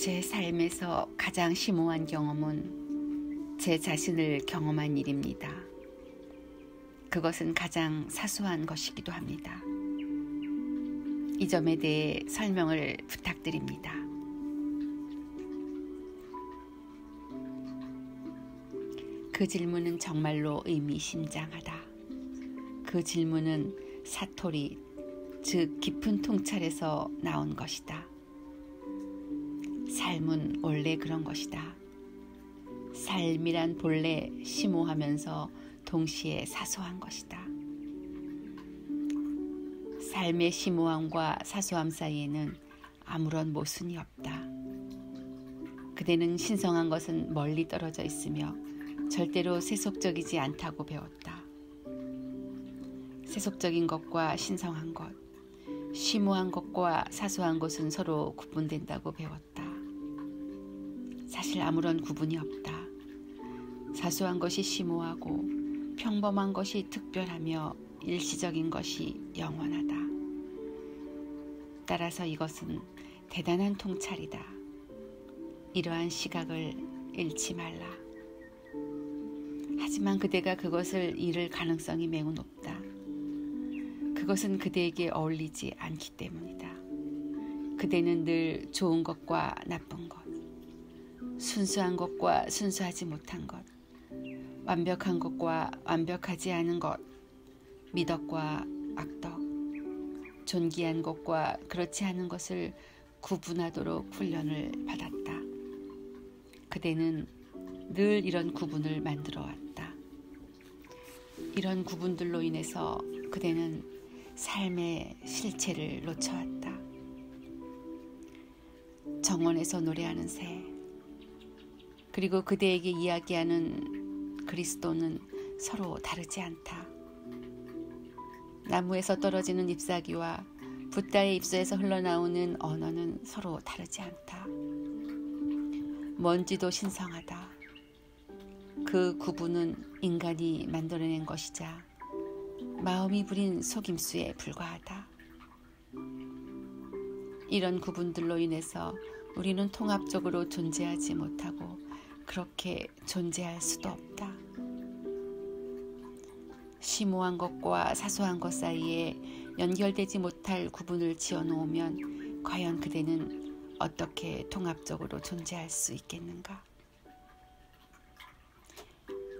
제 삶에서 가장 심오한 경험은 제 자신을 경험한 일입니다. 그것은 가장 사소한 것이기도 합니다. 이 점에 대해 설명을 부탁드립니다. 그 질문은 정말로 의미심장하다. 그 질문은 사토리, 즉 깊은 통찰에서 나온 것이다. 삶은 원래 그런 것이다. 삶이란 본래 심오하면서 동시에 사소한 것이다. 삶의 심오함과 사소함 사이에는 아무런 모순이 없다. 그대는 신성한 것은 멀리 떨어져 있으며 절대로 세속적이지 않다고 배웠다. 세속적인 것과 신성한 것, 심오한 것과 사소한 것은 서로 구분된다고 배웠다. 사실 아무런 구분이 없다. 사소한 것이 심오하고 평범한 것이 특별하며 일시적인 것이 영원하다. 따라서 이것은 대단한 통찰이다. 이러한 시각을 잃지 말라. 하지만 그대가 그것을 잃을 가능성이 매우 높다. 그것은 그대에게 어울리지 않기 때문이다. 그대는 늘 좋은 것과 나쁜 것, 순수한 것과 순수하지 못한 것, 완벽한 것과 완벽하지 않은 것, 미덕과 악덕, 존귀한 것과 그렇지 않은 것을 구분하도록 훈련을 받았다. 그대는 늘 이런 구분을 만들어 왔다. 이런 구분들로 인해서 그대는 삶의 실체를 놓쳐왔다. 정원에서 노래하는 새, 그리고 그대에게 이야기하는 그리스도는 서로 다르지 않다. 나무에서 떨어지는 잎사귀와 붓다의 입술에서 흘러나오는 언어는 서로 다르지 않다. 먼지도 신성하다. 그 구분은 인간이 만들어낸 것이자 마음이 부린 속임수에 불과하다. 이런 구분들로 인해서 우리는 통합적으로 존재하지 못하고 그렇게 존재할 수도 없다. 심오한 것과 사소한 것 사이에 연결되지 못할 구분을 지어놓으면 과연 그대는 어떻게 통합적으로 존재할 수 있겠는가?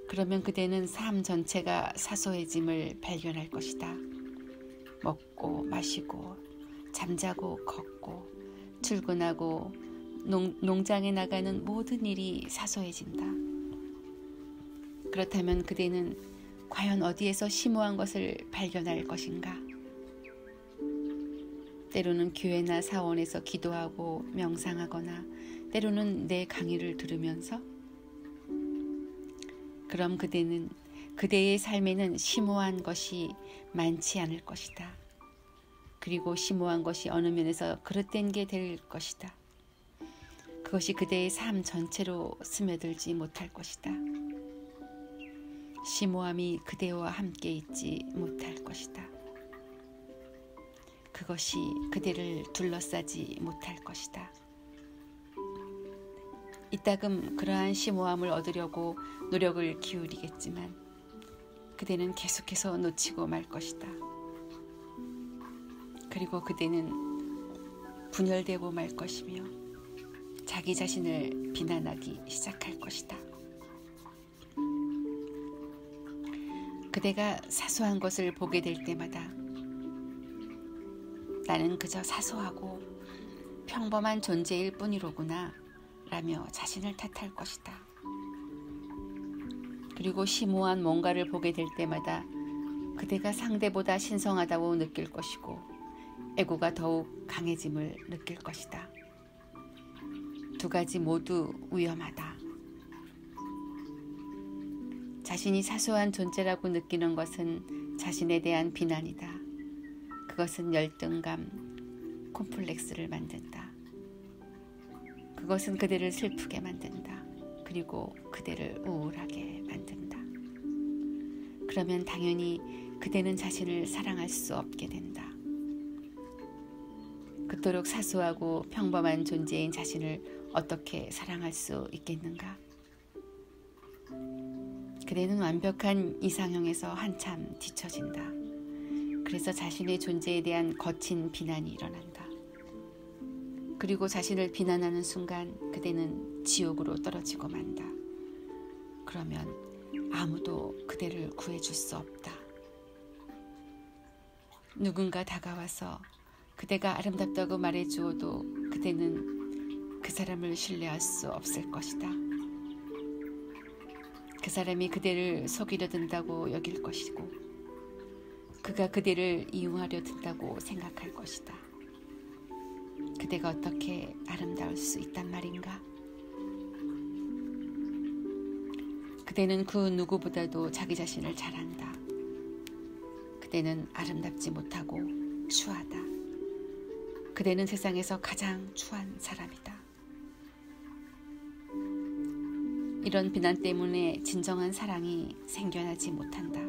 그러면 그대는 삶 전체가 사소해짐을 발견할 것이다. 먹고 마시고 잠자고 걷고 출근하고 농장에 나가는 모든 일이 사소해진다. 그렇다면 그대는 과연 어디에서 심오한 것을 발견할 것인가? 때로는 교회나 사원에서 기도하고 명상하거나 때로는 내 강의를 들으면서? 그럼 그대는 그대의 삶에는 심오한 것이 많지 않을 것이다. 그리고 심오한 것이 어느 면에서 그릇된 게 될 것이다. 그것이 그대의 삶 전체로 스며들지 못할 것이다. 심오함이 그대와 함께 있지 못할 것이다. 그것이 그대를 둘러싸지 못할 것이다. 이따금 그러한 심오함을 얻으려고 노력을 기울이겠지만 그대는 계속해서 놓치고 말 것이다. 그리고 그대는 분열되고 말 것이며 자기 자신을 비난하기 시작할 것이다. 그대가 사소한 것을 보게 될 때마다 나는 그저 사소하고 평범한 존재일 뿐이로구나 라며 자신을 탓할 것이다. 그리고 심오한 뭔가를 보게 될 때마다 그대가 상대보다 신성하다고 느낄 것이고 애고가 더욱 강해짐을 느낄 것이다. 두 가지 모두 위험하다. 자신이 사소한 존재라고 느끼는 것은 자신에 대한 비난이다. 그것은 열등감, 콤플렉스를 만든다. 그것은 그대를 슬프게 만든다. 그리고 그대를 우울하게 만든다. 그러면 당연히 그대는 자신을 사랑할 수 없게 된다. 그토록 사소하고 평범한 존재인 자신을 어떻게 사랑할 수 있겠는가? 그대는 완벽한 이상형에서 한참 뒤처진다. 그래서 자신의 존재에 대한 거친 비난이 일어난다. 그리고 자신을 비난하는 순간 그대는 지옥으로 떨어지고 만다. 그러면 아무도 그대를 구해줄 수 없다. 누군가 다가와서 그대가 아름답다고 말해주어도 그대는 그 사람을 신뢰할 수 없을 것이다. 그 사람이 그대를 속이려 든다고 여길 것이고 그가 그대를 이용하려 든다고 생각할 것이다. 그대가 어떻게 아름다울 수 있단 말인가? 그대는 그 누구보다도 자기 자신을 잘 안다. 그대는 아름답지 못하고 추하다. 그대는 세상에서 가장 추한 사람이다. 이런 비난 때문에 진정한 사랑이 생겨나지 못한다.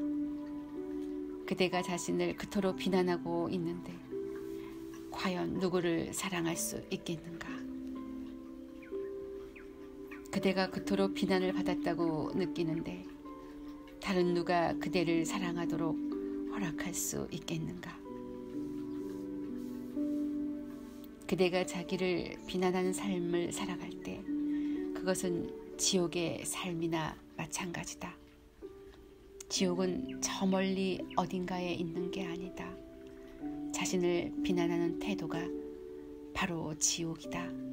그대가 자신을 그토록 비난하고 있는데 과연 누구를 사랑할 수 있겠는가? 그대가 그토록 비난을 받았다고 느끼는데 다른 누가 그대를 사랑하도록 허락할 수 있겠는가? 그대가 자기를 비난하는 삶을 살아갈 때 그것은 지옥의 삶이나 마찬가지다. 지옥은 저 멀리 어딘가에 있는 게 아니다. 자신을 비난하는 태도가 바로 지옥이다.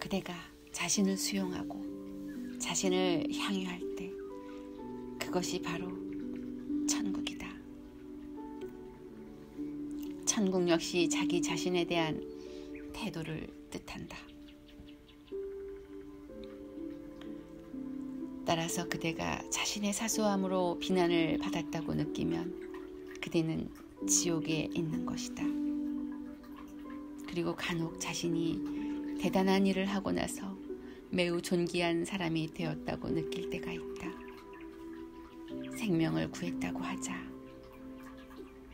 그대가 자신을 수용하고 자신을 향유할 때 그것이 바로 천국이다. 천국 역시 자기 자신에 대한 태도를 뜻한다. 따라서 그대가 자신의 사소함으로 비난을 받았다고 느끼면 그대는 지옥에 있는 것이다. 그리고 간혹 자신이 대단한 일을 하고 나서 매우 존귀한 사람이 되었다고 느낄 때가 있다. 생명을 구했다고 하자.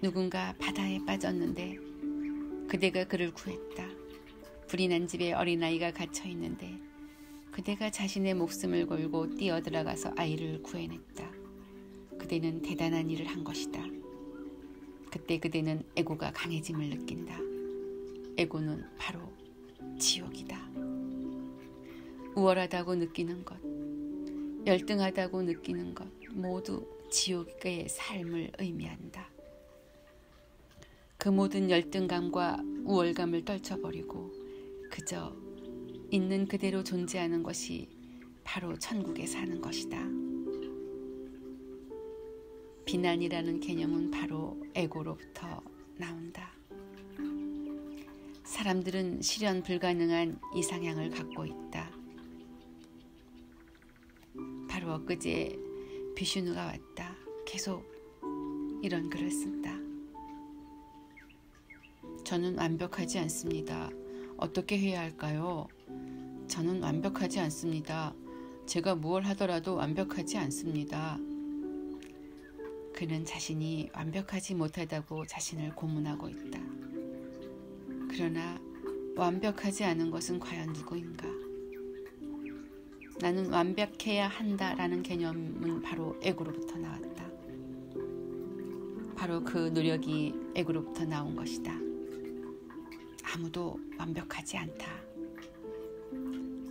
누군가 바다에 빠졌는데 그대가 그를 구했다. 불이 난 집에 어린아이가 갇혀 있는데 그대가 자신의 목숨을 걸고 뛰어들어가서 아이를 구해냈다. 그대는 대단한 일을 한 것이다. 그때 그대는 애고가 강해짐을 느낀다. 애고는 바로 지옥이다. 우월하다고 느끼는 것, 열등하다고 느끼는 것 모두 지옥의 삶을 의미한다. 그 모든 열등감과 우월감을 떨쳐버리고 그저 있는 그대로 존재하는 것이 바로 천국에 사는 것이다. 비난이라는 개념은 바로 에고로부터 나온다. 사람들은 실현 불가능한 이상향을 갖고 있다. 바로 엊그제 비슈누가 왔다. 계속 이런 글을 쓴다. 저는 완벽하지 않습니다. 어떻게 해야 할까요? 저는 완벽하지 않습니다. 제가 무얼 하더라도 완벽하지 않습니다. 그는 자신이 완벽하지 못하다고 자신을 고문하고 있다. 그러나 완벽하지 않은 것은 과연 누구인가? 나는 완벽해야 한다라는 개념은 바로 에고로부터 나왔다. 바로 그 노력이 에고로부터 나온 것이다. 아무도 완벽하지 않다.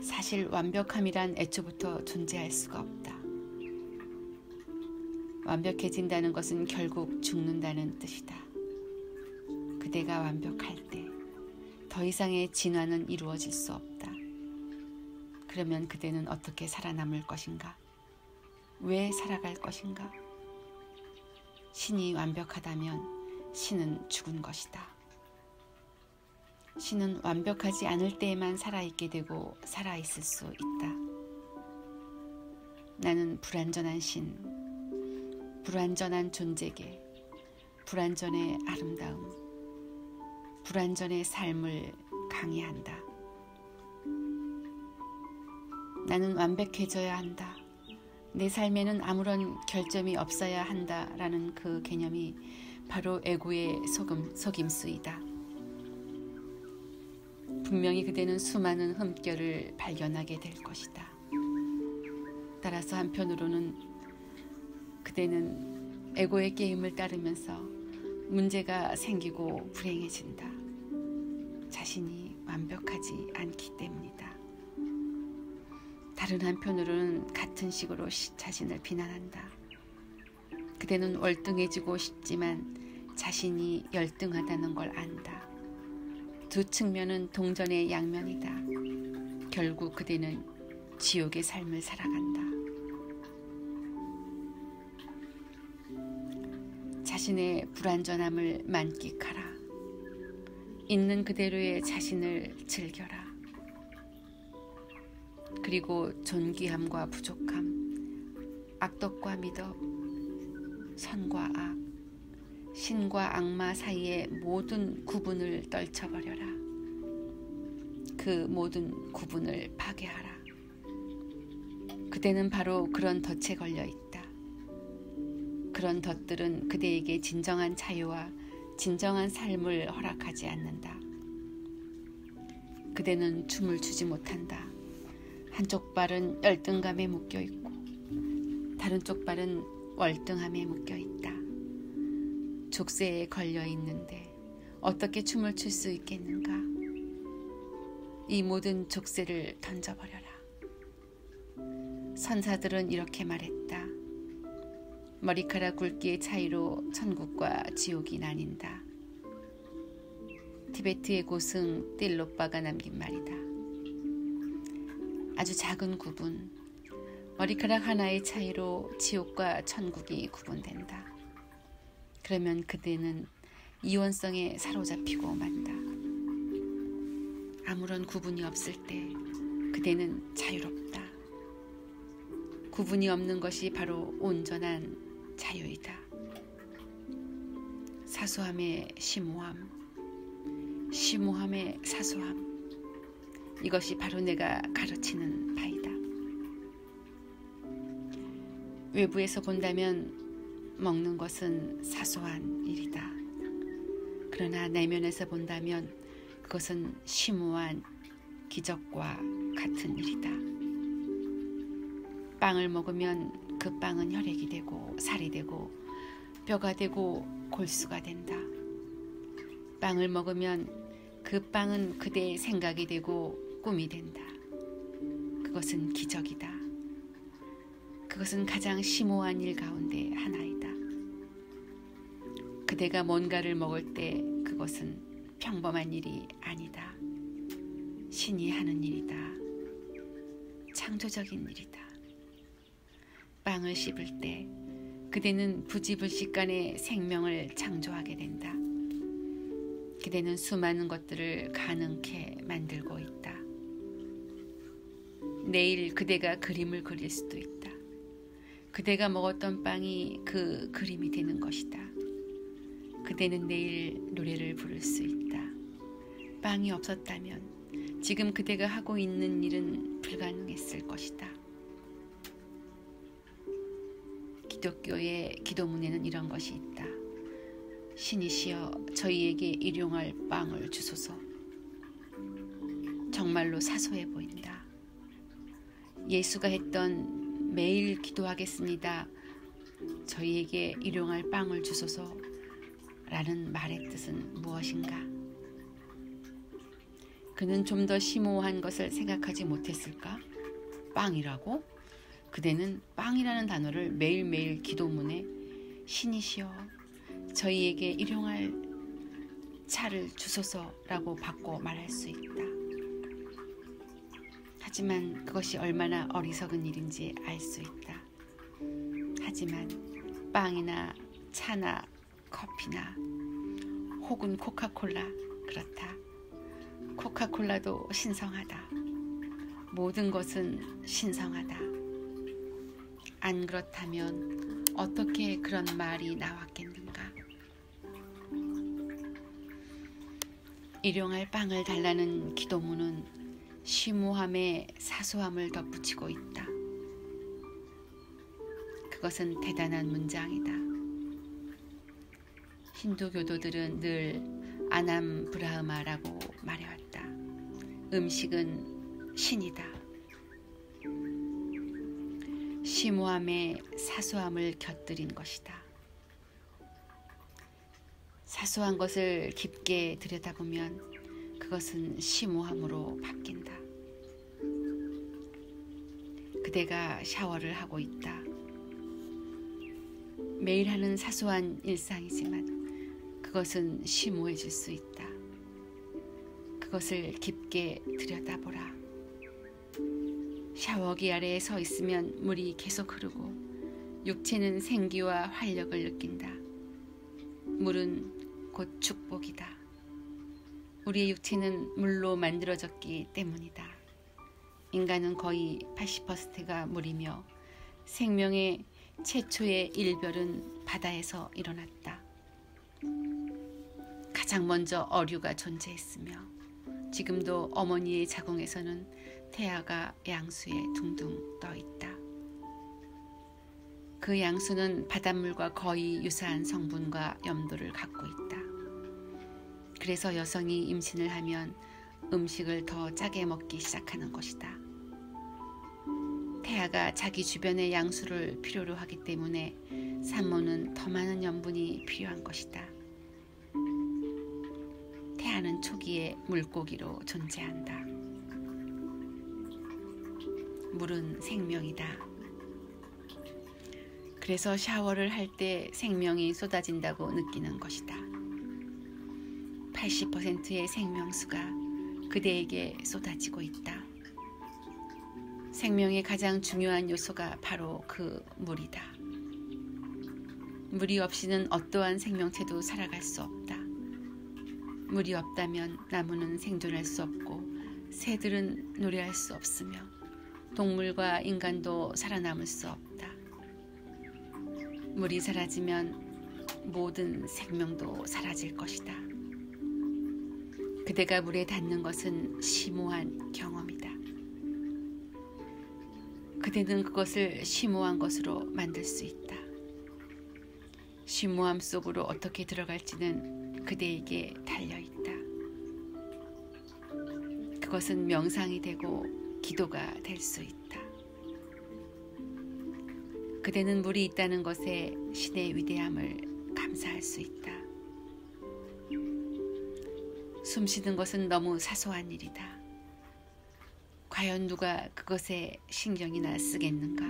사실 완벽함이란 애초부터 존재할 수가 없다. 완벽해진다는 것은 결국 죽는다는 뜻이다. 그대가 완벽할 때 더 이상의 진화는 이루어질 수 없다. 그러면 그대는 어떻게 살아남을 것인가? 왜 살아갈 것인가? 신이 완벽하다면 신은 죽은 것이다. 신은 완벽하지 않을 때에만 살아있게 되고 살아있을 수 있다. 나는 불완전한 신, 불완전한 존재계, 불완전의 아름다움, 불완전의 삶을 강의한다. 나는 완벽해져야 한다. 내 삶에는 아무런 결점이 없어야 한다라는 그 개념이 바로 에고의 속임수이다. 분명히 그대는 수많은 흠결을 발견하게 될 것이다. 따라서 한편으로는 그대는 에고의 게임을 따르면서 문제가 생기고 불행해진다. 자신이 완벽하지 않기 때문이다. 다른 한편으로는 같은 식으로 자신을 비난한다. 그대는 월등해지고 싶지만 자신이 열등하다는 걸 안다. 두 측면은 동전의 양면이다. 결국 그대는 지옥의 삶을 살아간다. 자신의 불완전함을 만끽하라. 있는 그대로의 자신을 즐겨라. 그리고 존귀함과 부족함, 악덕과 미덕, 선과 악, 신과 악마 사이의 모든 구분을 떨쳐버려라. 그 모든 구분을 파괴하라. 그대는 바로 그런 덫에 걸려 있다. 그런 덫들은 그대에게 진정한 자유와 진정한 삶을 허락하지 않는다. 그대는 춤을 추지 못한다. 한쪽 발은 열등감에 묶여 있고 다른 쪽 발은 월등함에 묶여 있다. 족쇄에 걸려 있는데 어떻게 춤을 출 수 있겠는가? 이 모든 족쇄를 던져버려라. 선사들은 이렇게 말했다. 머리카락 굵기의 차이로 천국과 지옥이 나뉜다. 티베트의 고승 띨로빠가 남긴 말이다. 아주 작은 구분, 머리카락 하나의 차이로 지옥과 천국이 구분된다. 그러면 그대는 이원성에 사로잡히고 만다. 아무런 구분이 없을 때 그대는 자유롭다. 구분이 없는 것이 바로 온전한 자유이다. 사소함의 심오함, 심오함의 사소함, 이것이 바로 내가 가르치는 바이다. 외부에서 본다면 먹는 것은 사소한 일이다. 그러나 내면에서 본다면 그것은 심오한 기적과 같은 일이다. 빵을 먹으면 그 빵은 혈액이 되고 살이 되고 뼈가 되고 골수가 된다. 빵을 먹으면 그 빵은 그대의 생각이 되고 꿈이 된다. 그것은 기적이다. 그것은 가장 심오한 일 가운데 하나이다. 그대가 뭔가를 먹을 때 그것은 평범한 일이 아니다. 신이 하는 일이다. 창조적인 일이다. 빵을 씹을 때 그대는 부지불식간에 생명을 창조하게 된다. 그대는 수많은 것들을 가능케 만들고 있다. 내일 그대가 그림을 그릴 수도 있다. 그대가 먹었던 빵이 그 그림이 되는 것이다. 그대는 내일 노래를 부를 수 있다. 빵이 없었다면 지금 그대가 하고 있는 일은 불가능했을 것이다. 기독교의 기도문에는 이런 것이 있다. 신이시여 저희에게 일용할 빵을 주소서. 정말로 사소해 보인다. 예수가 했던 매일 기도하겠습니다. 저희에게 일용할 빵을 주소서 라는 말의 뜻은 무엇인가? 그는 좀 더 심오한 것을 생각하지 못했을까? 빵이라고? 그대는 빵이라는 단어를 매일매일 기도문에 신이시여 저희에게 일용할 차를 주소서라고 바꿔 말할 수 있다. 하지만 그것이 얼마나 어리석은 일인지 알 수 있다. 하지만 빵이나 차나 커피나 혹은 코카콜라 그렇다. 코카콜라도 신성하다. 모든 것은 신성하다. 안 그렇다면 어떻게 그런 말이 나왔겠는가? 일용할 빵을 달라는 기도문은 심오함에 사소함을 덧붙이고 있다. 그것은 대단한 문장이다. 힌두교도들은 늘 아남 브라흐마라고 말해왔다. 음식은 신이다. 심오함에 사소함을 곁들인 것이다. 사소한 것을 깊게 들여다보면 그것은 심오함으로 바뀐다. 그대가 샤워를 하고 있다. 매일 하는 사소한 일상이지만 그것은 심오해질 수 있다. 그것을 깊게 들여다보라. 샤워기 아래에 서 있으면 물이 계속 흐르고 육체는 생기와 활력을 느낀다. 물은 곧 축복이다. 우리의 육체는 물로 만들어졌기 때문이다. 인간은 거의 80%가 물이며 생명의 최초의 일별은 바다에서 일어났다. 가장 먼저 어류가 존재했으며 지금도 어머니의 자궁에서는 태아가 양수에 둥둥 떠 있다. 그 양수는 바닷물과 거의 유사한 성분과 염도를 갖고 있다. 그래서 여성이 임신을 하면 음식을 더 짜게 먹기 시작하는 것이다. 태아가 자기 주변의 양수를 필요로 하기 때문에 산모는 더 많은 염분이 필요한 것이다. 태아는 초기에 물고기로 존재한다. 물은 생명이다. 그래서 샤워를 할 때 생명이 쏟아진다고 느끼는 것이다. 80%의 생명수가 그대에게 쏟아지고 있다. 생명의 가장 중요한 요소가 바로 그 물이다. 물이 없이는 어떠한 생명체도 살아갈 수 없다. 물이 없다면 나무는 생존할 수 없고 새들은 노래할 수 없으며 동물과 인간도 살아남을 수 없다. 물이 사라지면 모든 생명도 사라질 것이다. 그대가 물에 닿는 것은 심오한 경험이다. 그대는 그것을 심오한 것으로 만들 수 있다. 심오함 속으로 어떻게 들어갈지는 그대에게 달려있다. 그것은 명상이 되고 기도가 될 수 있다. 그대는 물이 있다는 것에 신의 위대함을 감사할 수 있다. 숨쉬는 것은 너무 사소한 일이다. 과연 누가 그것에 신경이나 쓰겠는가?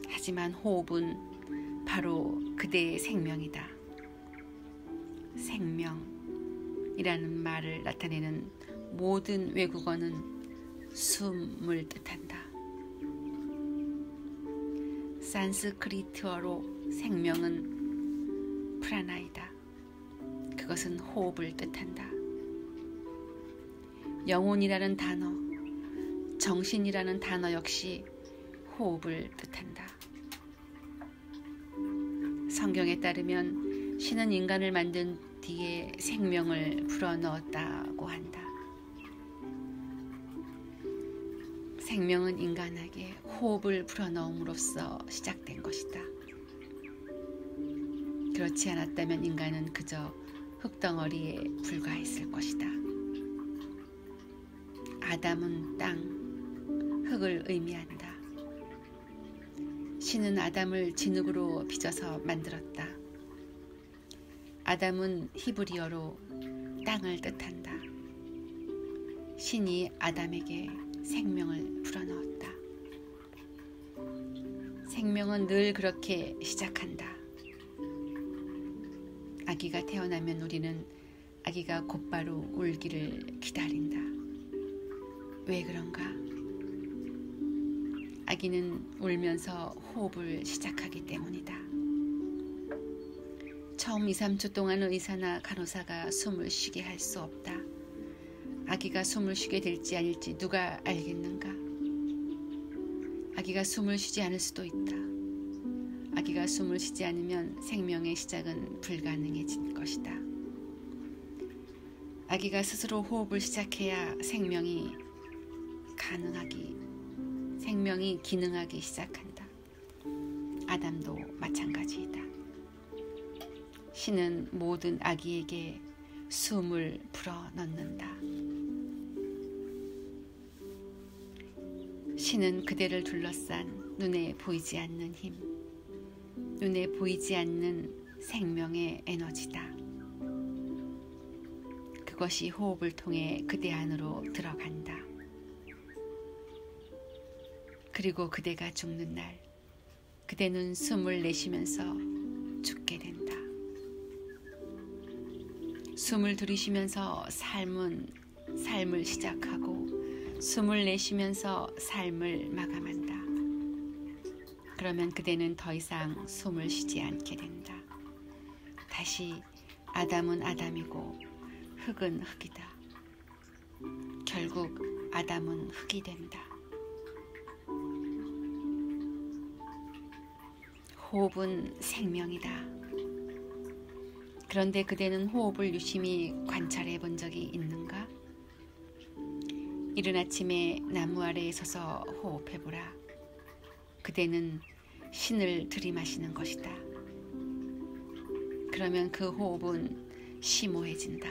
하지만 호흡은 바로 그대의 생명이다. 생명이라는 말을 나타내는 모든 외국어는 숨을 뜻한다. 산스크리트어로 생명은 프라나이다. 그것은 호흡을 뜻한다. 영혼이라는 단어, 정신이라는 단어 역시 호흡을 뜻한다. 성경에 따르면 신은 인간을 만든 뒤에 생명을 불어넣었다고 한다. 생명은 인간에게 호흡을 불어넣음으로써 시작된 것이다. 그렇지 않았다면 인간은 그저 흙덩어리에 불과했을 것이다. 아담은 땅, 흙을 의미한다. 신은 아담을 진흙으로 빚어서 만들었다. 아담은 히브리어로 땅을 뜻한다. 신이 아담에게 생명을 불어넣었다. 생명은 늘 그렇게 시작한다. 아기가 태어나면 우리는 아기가 곧바로 울기를 기다린다. 왜 그런가? 아기는 울면서 호흡을 시작하기 때문이다. 처음 2, 3초 동안은 의사나 간호사가 숨을 쉬게 할 수 없다. 아기가 숨을 쉬게 될지 아닐지 누가 알겠는가? 아기가 숨을 쉬지 않을 수도 있다. 아기가 숨을 쉬지 않으면 생명의 시작은 불가능해질 것이다. 아기가 스스로 호흡을 시작해야 생명이 기능하기 시작한다. 아담도 마찬가지이다. 신은 모든 아기에게 숨을 불어넣는다. 신은 그대를 둘러싼 눈에 보이지 않는 힘, 눈에 보이지 않는 생명의 에너지다. 그것이 호흡을 통해 그대 안으로 들어간다. 그리고 그대가 죽는 날, 그대는 숨을 내쉬면서 죽게 된다. 숨을 들이쉬면서 삶을 시작하고 숨을 내쉬면서 삶을 마감한다. 그러면 그대는 더 이상 숨을 쉬지 않게 된다. 다시 아담은 아담이고 흙은 흙이다. 결국 아담은 흙이 된다. 호흡은 생명이다. 그런데 그대는 호흡을 유심히 관찰해 본 적이 있는가? 이른 아침에 나무 아래에 서서 호흡해보라. 그대는 신을 들이마시는 것이다. 그러면 그 호흡은 심오해진다.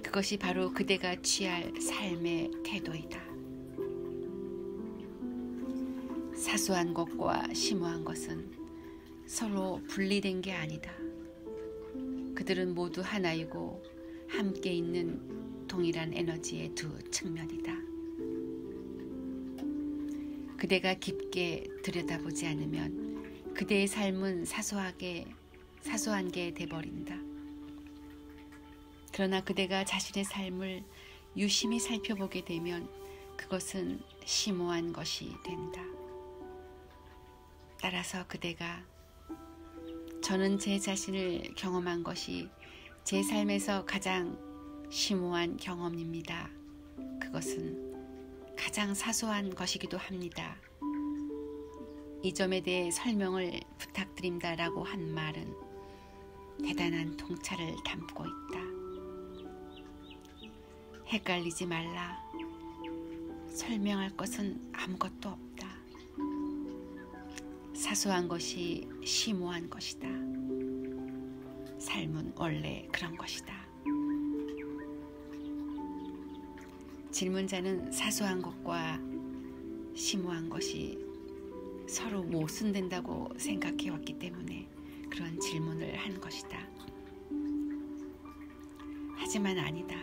그것이 바로 그대가 취할 삶의 태도이다. 사소한 것과 심오한 것은 서로 분리된 게 아니다. 그들은 모두 하나이고 함께 있는 동일한 에너지의 두 측면이다. 그대가 깊게 들여다보지 않으면 그대의 삶은 사소한 게 돼버린다. 그러나 그대가 자신의 삶을 유심히 살펴보게 되면 그것은 심오한 것이 된다. 따라서 그대가 저는 제 자신을 경험한 것이 제 삶에서 가장 심오한 경험입니다. 그것은 가장 사소한 것이기도 합니다. 이 점에 대해 설명을 부탁드립니다라고 한 말은 대단한 통찰을 담고 있다. 헷갈리지 말라. 설명할 것은 아무것도 없다. 사소한 것이 심오한 것이다. 삶은 원래 그런 것이다. 질문자는 사소한 것과 심오한 것이 서로 모순된다고 생각해 왔기 때문에 그런 질문을 한 것이다. 하지만 아니다.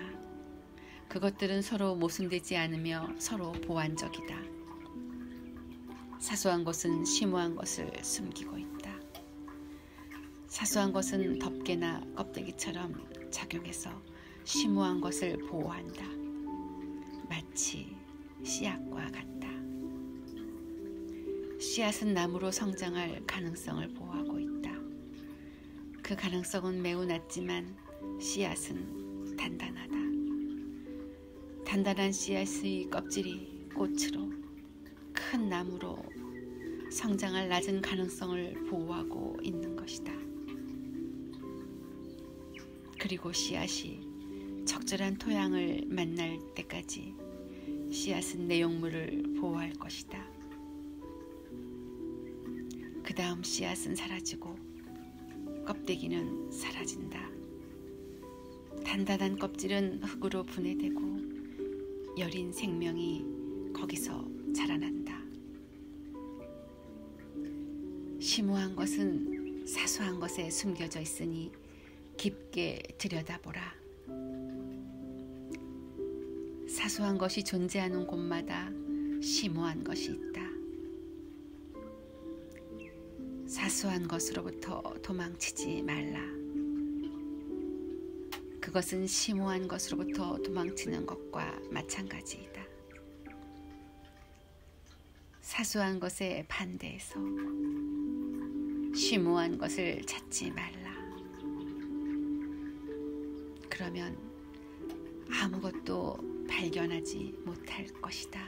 그것들은 서로 모순되지 않으며 서로 보완적이다. 사소한 것은 심오한 것을 숨기고 있다. 사소한 것은 덮개나 껍데기처럼 작용해서 심오한 것을 보호한다. 마치 씨앗과 같다. 씨앗은 나무로 성장할 가능성을 보호하고 있다. 그 가능성은 매우 낮지만 씨앗은 단단하다. 단단한 씨앗의 껍질이 꽃으로 큰 나무로 성장할 낮은 가능성을 보호하고 있는 것이다. 그리고 씨앗이 적절한 토양을 만날 때까지 씨앗은 내용물을 보호할 것이다. 그 다음 씨앗은 사라지고 껍데기는 사라진다. 단단한 껍질은 흙으로 분해되고 여린 생명이 거기서 자라난다. 심오한 것은 사소한 것에 숨겨져 있으니 깊게 들여다보라. 사소한 것이 존재하는 곳마다 심오한 것이 있다. 사소한 것으로부터 도망치지 말라. 그것은 심오한 것으로부터 도망치는 것과 마찬가지이다. 사소한 것에 반대해서 심오한 것을 찾지 말라. 그러면 아무것도 발견하지 못할 것이다.